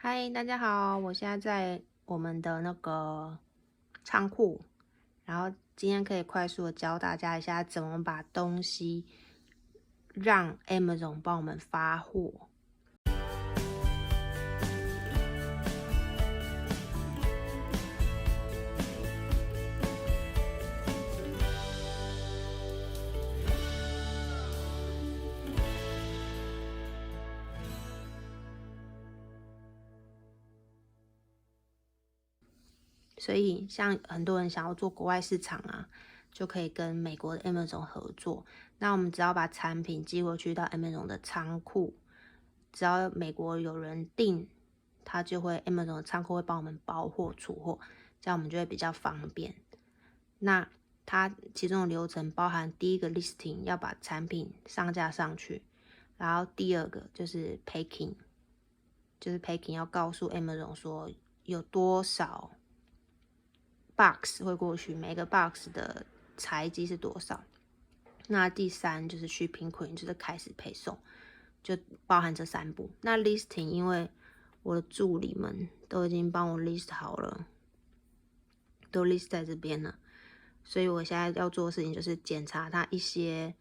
嗨，大家好，我现在在我们的那个仓库，然后今天可以快速的教大家一下怎么把东西让 Amazon 帮我们发货。所以像很多人想要做国外市场啊，就可以跟美国的 Amazon 合作。那我们只要把产品寄过去到 Amazon 的仓库，只要美国有人订，他就会 Amazon 的仓库会帮我们包货出货，这样我们就会比较方便。那它其中的流程包含第一个 listing 要把产品上架上去，然后第二个就是 packing， 就是 packing 要告诉 Amazon 说有多少 box 会过去，每个 box 的材积是多少。那第三就是 shipping queen， 就是开始配送，就包含这3步。那 listing 因为我的助理们都已经帮我 list 好了，都 list 在这边了，所以我现在要做的事情就是检查它一些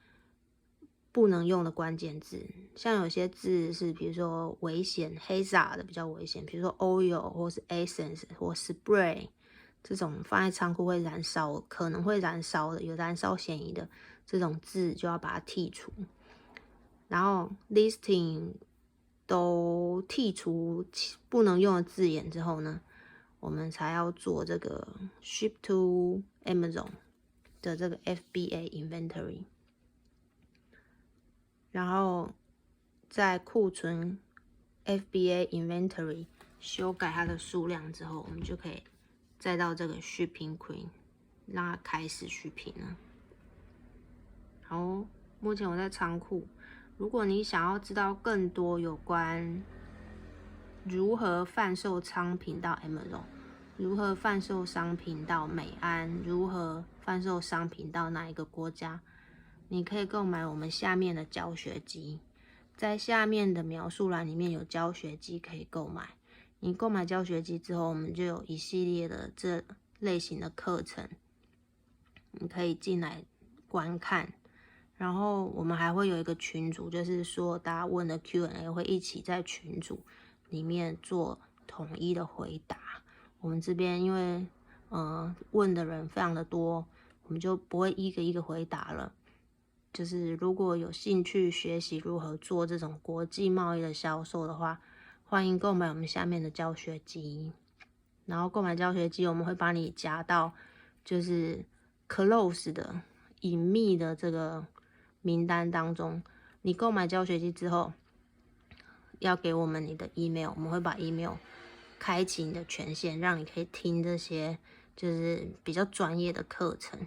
不能用的关键字，像有些字是比如说危险 hazard 的比较危险，比如说 oil 或是 essence 或 spray 这种放在仓库会燃烧，可能会燃烧的，有燃烧嫌疑的这种字就要把它剔除。然后 listing 都剔除不能用的字眼之后呢，我们才要做这个 ship to Amazon 的这个 FBA inventory， 然后在库存 FBA inventory 修改它的数量之后，我们就可以再到这个 shipping queen 让它开始续品了。好，目前我在仓库。如果你想要知道更多有关如何贩售商品到 Amazon， 如何贩售商品到美安，如何贩售商品到哪一个国家，你可以购买我们下面的教学机，在下面的描述栏里面有教学机可以购买。你购买教学机之后，我们就有一系列的这类型的课程，你可以进来观看。然后我们还会有一个群组，就是说大家问的 Q&A 会一起在群组里面做统一的回答。我们这边因为问的人非常的多，我们就不会一个一个回答了。就是如果有兴趣学习如何做这种国际贸易的销售的话，欢迎购买我们下面的教学机。然后购买教学机，我们会把你加到就是 close 的隐秘的这个名单当中。你购买教学机之后，要给我们你的 email， 我们会把 email 开启你的权限，让你可以听这些就是比较专业的课程，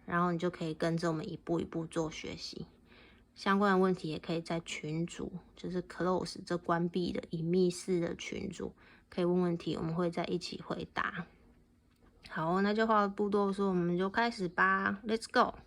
然后你就可以跟着我们一步一步做学习。相关的问题也可以在群组，就是 close 这关闭的隐秘式的群组，可以问问题，我们会在一起回答。好，那就话不多说，我们就开始吧 ，Let's go。